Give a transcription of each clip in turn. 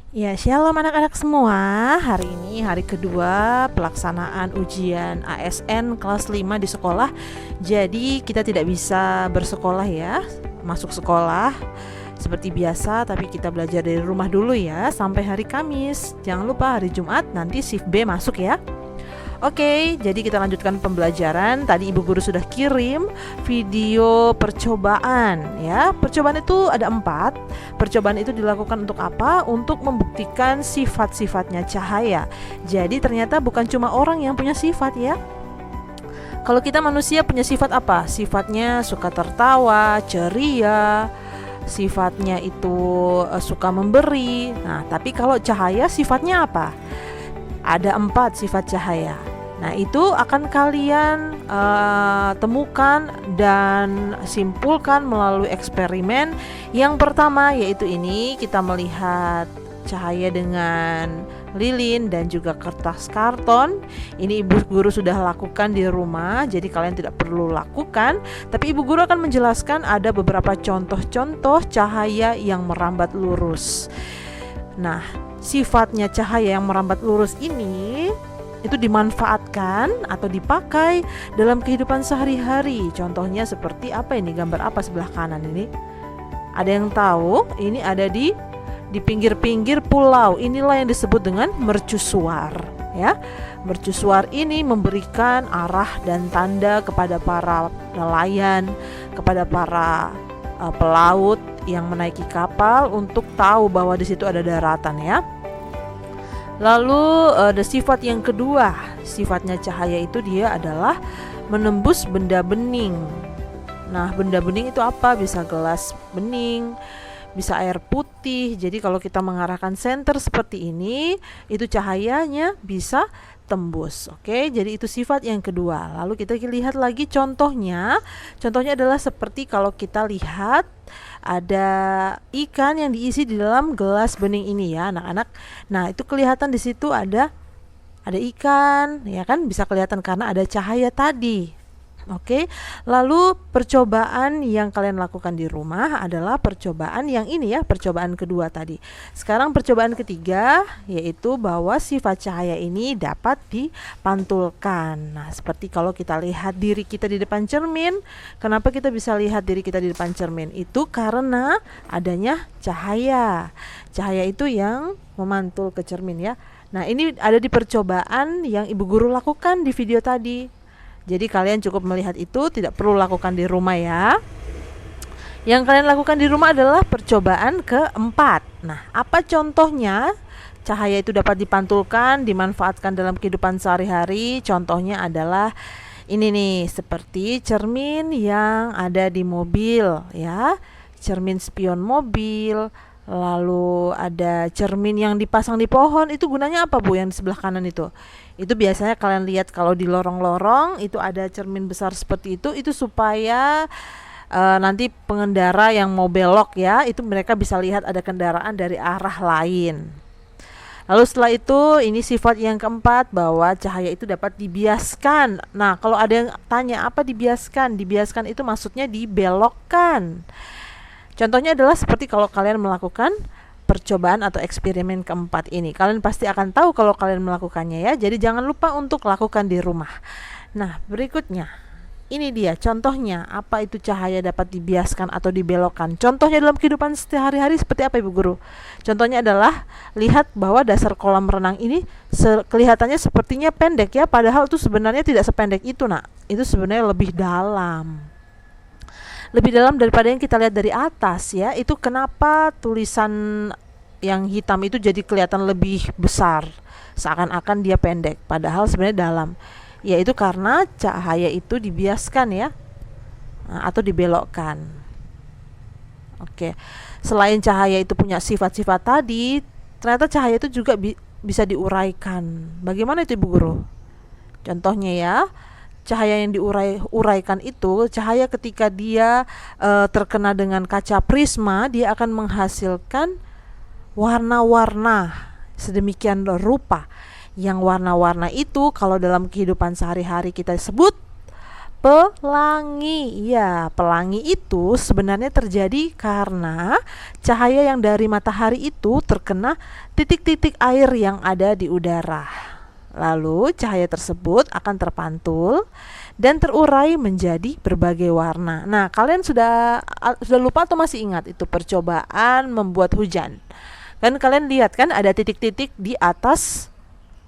Ya, shalom anak-anak semua. Hari ini hari kedua pelaksanaan ujian ASN kelas 5 di sekolah. Jadi kita tidak bisa bersekolah ya, masuk sekolah seperti biasa, tapi kita belajar dari rumah dulu ya sampai hari Kamis. Jangan lupa hari Jumat nanti shift B masuk ya. Oke, jadi kita lanjutkan pembelajaran. Tadi ibu guru sudah kirim video percobaan ya. Percobaan itu ada 4. Percobaan itu dilakukan untuk apa? Untuk membuktikan sifat-sifatnya cahaya. Jadi ternyata bukan cuma orang yang punya sifat ya. Kalau kita manusia punya sifat apa? Sifatnya suka tertawa, ceria, sifatnya itu suka memberi. Nah, tapi kalau cahaya sifatnya apa? Ada 4 sifat cahaya. Nah, itu akan kalian temukan dan simpulkan melalui eksperimen. Yang pertama yaitu ini, kita melihat cahaya dengan lilin dan juga kertas karton. Ini ibu guru sudah lakukan di rumah, jadi kalian tidak perlu lakukan. Tapi ibu guru akan menjelaskan ada beberapa contoh-contoh cahaya yang merambat lurus. Nah, sifatnya cahaya yang merambat lurus ini itu dimanfaatkan atau dipakai dalam kehidupan sehari-hari. Contohnya seperti apa ini? Gambar apa sebelah kanan ini? Ada yang tahu? Ini ada di pinggir-pinggir pulau. Inilah yang disebut dengan mercusuar ya. Mercusuar ini memberikan arah dan tanda kepada para nelayan, kepada para pelaut yang menaiki kapal untuk tahu bahwa di situ ada daratan ya. Lalu ada sifat yang kedua, sifatnya cahaya itu dia adalah menembus benda bening. Nah, benda bening itu apa? Bisa gelas bening, bisa air putih. Jadi kalau kita mengarahkan senter seperti ini, itu cahayanya bisa tembus. Oke, jadi itu sifat yang kedua. Lalu kita lihat lagi contohnya. Contohnya adalah seperti kalau kita lihat ada ikan yang diisi di dalam gelas bening ini ya, anak-anak. Nah, itu kelihatan di situ ada ikan, ya kan? Bisa kelihatan karena ada cahaya tadi. Oke, lalu percobaan yang kalian lakukan di rumah adalah percobaan yang ini ya, percobaan kedua tadi. Sekarang percobaan ketiga, yaitu bahwa sifat cahaya ini dapat dipantulkan. Nah, seperti kalau kita lihat diri kita di depan cermin, kenapa kita bisa lihat diri kita di depan cermin? Itu karena adanya cahaya. Cahaya itu yang memantul ke cermin ya. Nah, ini ada di percobaan yang ibu guru lakukan di video tadi. Jadi kalian cukup melihat itu, tidak perlu lakukan di rumah ya. Yang kalian lakukan di rumah adalah percobaan keempat. Nah, apa contohnya? Cahaya itu dapat dipantulkan, dimanfaatkan dalam kehidupan sehari-hari. Contohnya adalah ini nih, seperti cermin yang ada di mobil ya. Cermin spion mobil. Lalu ada cermin yang dipasang di pohon. Itu gunanya apa, Bu, yang di sebelah kanan itu? Itu biasanya kalian lihat kalau di lorong-lorong itu ada cermin besar seperti itu supaya nanti pengendara yang mau belok ya, itu mereka bisa lihat ada kendaraan dari arah lain. Lalu setelah itu, ini sifat yang keempat, bahwa cahaya itu dapat dibiaskan. Nah, kalau ada yang tanya apa dibiaskan? Dibiaskan itu maksudnya dibelokkan. Contohnya adalah seperti kalau kalian melakukan percobaan atau eksperimen keempat ini. Kalian pasti akan tahu kalau kalian melakukannya ya. Jadi jangan lupa untuk lakukan di rumah. Nah, berikutnya. Ini dia contohnya, apa itu cahaya dapat dibiaskan atau dibelokkan. Contohnya dalam kehidupan sehari-hari seperti apa, Ibu Guru? Contohnya adalah lihat bahwa dasar kolam renang ini kelihatannya sepertinya pendek ya, padahal itu sebenarnya tidak sependek itu, Nak. Itu sebenarnya lebih dalam. Lebih dalam daripada yang kita lihat dari atas ya. Itu kenapa tulisan yang hitam itu jadi kelihatan lebih besar, seakan-akan dia pendek, padahal sebenarnya dalam. Yaitu karena cahaya itu dibiaskan ya, atau dibelokkan. Oke. Selain cahaya itu punya sifat-sifat tadi, ternyata cahaya itu juga bisa diuraikan. Bagaimana itu, Ibu Guru? Contohnya ya, cahaya yang diuraikan itu, cahaya ketika dia terkena dengan kaca prisma, dia akan menghasilkan warna-warna sedemikian rupa. Yang warna-warna itu kalau dalam kehidupan sehari-hari kita sebut pelangi. Ya, pelangi itu sebenarnya terjadi karena cahaya yang dari matahari itu terkena titik-titik air yang ada di udara. Lalu cahaya tersebut akan terpantul dan terurai menjadi berbagai warna. Nah, kalian sudah lupa atau masih ingat itu percobaan membuat hujan? Kan kalian lihat kan ada titik-titik di atas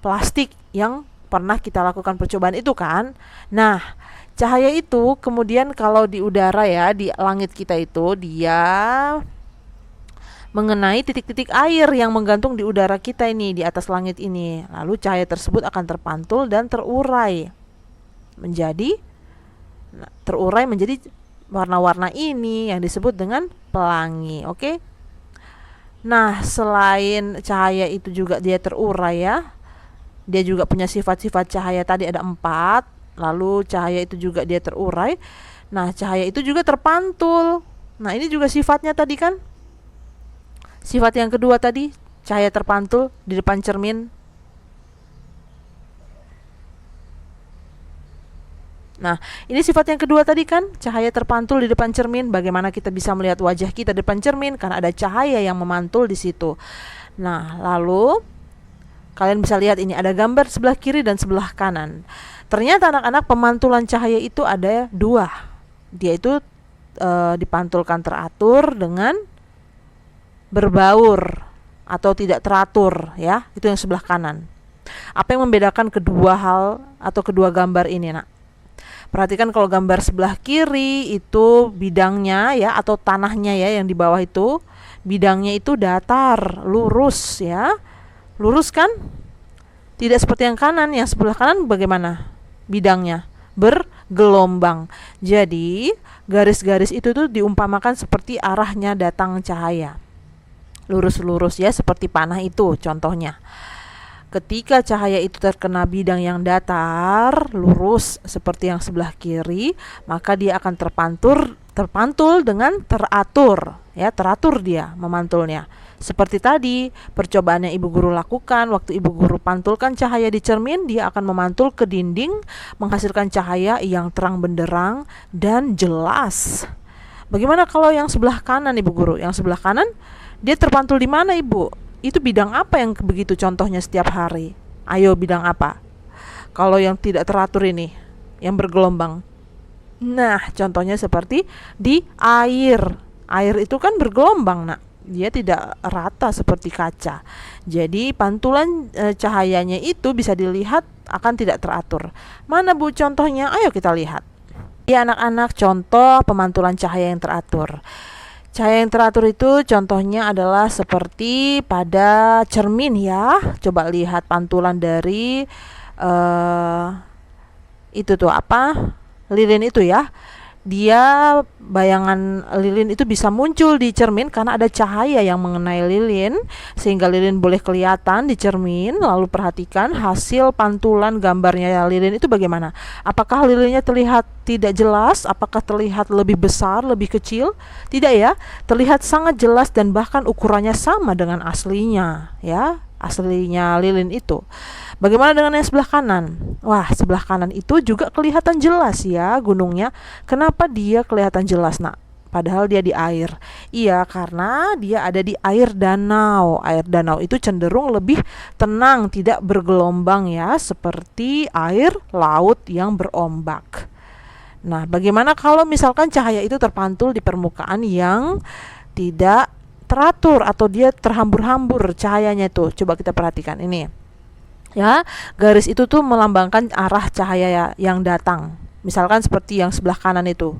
plastik yang pernah kita lakukan percobaan itu kan? Nah, cahaya itu kemudian kalau di udara ya, di langit kita itu dia mengenai titik-titik air yang menggantung di udara kita ini, di atas langit ini. Lalu cahaya tersebut akan terpantul dan terurai menjadi warna-warna ini yang disebut dengan pelangi. Oke? Nah, selain cahaya itu juga dia terurai ya, dia juga punya sifat-sifat cahaya tadi ada 4. Lalu cahaya itu juga dia terurai. Nah, cahaya itu juga terpantul. Nah, ini juga sifatnya tadi kan. Sifat yang kedua tadi, cahaya terpantul di depan cermin. Nah, ini sifat yang kedua tadi kan, cahaya terpantul di depan cermin. Bagaimana kita bisa melihat wajah kita di depan cermin? Karena ada cahaya yang memantul di situ. Nah, lalu kalian bisa lihat ini ada gambar sebelah kiri dan sebelah kanan. Ternyata anak-anak pemantulan cahaya itu ada 2. Dia itu dipantulkan teratur dengan berbaur atau tidak teratur ya. Itu yang sebelah kanan. Apa yang membedakan kedua hal atau kedua gambar ini, Nak? Perhatikan kalau gambar sebelah kiri itu bidangnya ya atau tanahnya ya yang di bawah itu bidangnya itu datar, lurus ya. Lurus kan? Tidak seperti yang kanan. Yang sebelah kanan bagaimana? Bidangnya bergelombang. Jadi, garis-garis itu tuh diumpamakan seperti arahnya datang cahaya. Lurus-lurus ya seperti panah itu contohnya. Ketika cahaya itu terkena bidang yang datar, lurus seperti yang sebelah kiri, maka dia akan terpantul dengan teratur, ya, teratur dia memantulnya. Seperti tadi, percobaan yang ibu guru lakukan, waktu ibu guru pantulkan cahaya di cermin, dia akan memantul ke dinding, menghasilkan cahaya yang terang benderang dan jelas. Bagaimana kalau yang sebelah kanan ibu guru? Yang sebelah kanan, dia terpantul di mana ibu? Itu bidang apa yang begitu contohnya setiap hari? Ayo, bidang apa? Kalau yang tidak teratur ini, yang bergelombang. Nah, contohnya seperti di air. Air itu kan bergelombang, Nak. Dia tidak rata seperti kaca. Jadi pantulan cahayanya itu bisa dilihat akan tidak teratur. Mana Bu contohnya? Ayo kita lihat. Ya anak-anak, contoh pemantulan cahaya yang teratur. Cahaya yang teratur itu contohnya adalah seperti pada cermin ya. Coba lihat pantulan dari itu tuh apa? Lilin itu ya. Dia bayangan lilin itu bisa muncul di cermin karena ada cahaya yang mengenai lilin sehingga lilin boleh kelihatan di cermin. Lalu perhatikan hasil pantulan gambarnya lilin itu bagaimana? Apakah lilinnya terlihat tidak jelas? Apakah terlihat lebih besar, lebih kecil? Tidak ya, terlihat sangat jelas dan bahkan ukurannya sama dengan aslinya ya, aslinya lilin itu. Bagaimana dengan yang sebelah kanan? Wah, sebelah kanan itu juga kelihatan jelas ya gunungnya. Kenapa dia kelihatan jelas, Nak? Padahal dia di air. Iya, karena dia ada di air danau. Air danau itu cenderung lebih tenang, tidak bergelombang ya, seperti air laut yang berombak. Nah, bagaimana kalau misalkan cahaya itu terpantul di permukaan yang tidak teratur atau dia terhambur-hambur cahayanya itu? Coba kita perhatikan ini. Ya, garis itu tuh melambangkan arah cahaya yang datang. Misalkan seperti yang sebelah kanan itu.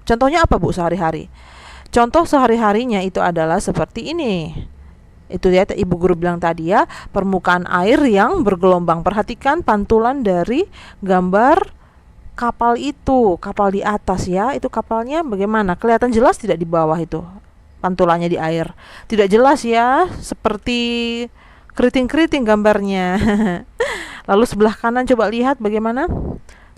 Contohnya apa Bu sehari-hari? Contoh sehari-harinya itu adalah seperti ini. Itu ya ibu guru bilang tadi ya, permukaan air yang bergelombang. Perhatikan pantulan dari gambar kapal itu, kapal di atas ya. Itu kapalnya bagaimana? Kelihatan jelas tidak di bawah itu? Pantulannya di air. Tidak jelas ya, seperti keriting-keriting gambarnya. Lalu sebelah kanan coba lihat bagaimana?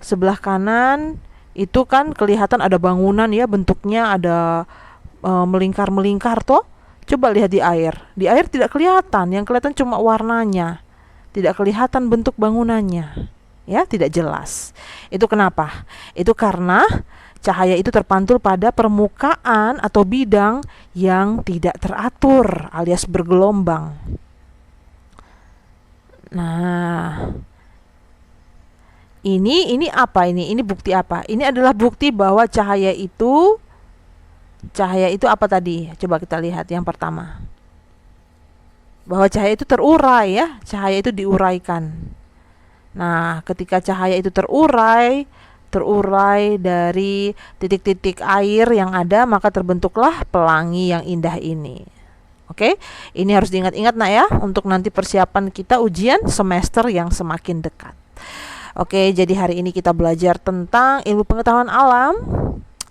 Sebelah kanan itu kan kelihatan ada bangunan ya, bentuknya ada melingkar-melingkar toh. Coba lihat di air. Di air tidak kelihatan, yang kelihatan cuma warnanya. Tidak kelihatan bentuk bangunannya. ya, tidak jelas. Itu kenapa? Itu karena cahaya itu terpantul pada permukaan atau bidang yang tidak teratur alias bergelombang. Nah, ini apa ini? Ini bukti apa? Ini adalah bukti bahwa cahaya itu apa tadi? Coba kita lihat yang pertama. Bahwa cahaya itu terurai ya, cahaya itu diuraikan. Nah, ketika cahaya itu terurai dari titik-titik air yang ada, maka terbentuklah pelangi yang indah ini. Oke, ini harus diingat-ingat nak ya, untuk nanti persiapan kita ujian semester yang semakin dekat. Oke, jadi hari ini kita belajar tentang ilmu pengetahuan alam.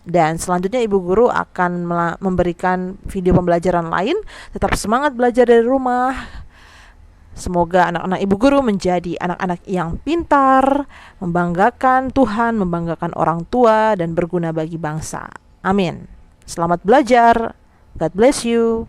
Dan selanjutnya Ibu Guru akan memberikan video pembelajaran lain. Tetap semangat belajar dari rumah. Semoga anak-anak Ibu Guru menjadi anak-anak yang pintar, membanggakan Tuhan, membanggakan orang tua, dan berguna bagi bangsa. Amin. Selamat belajar. God bless you.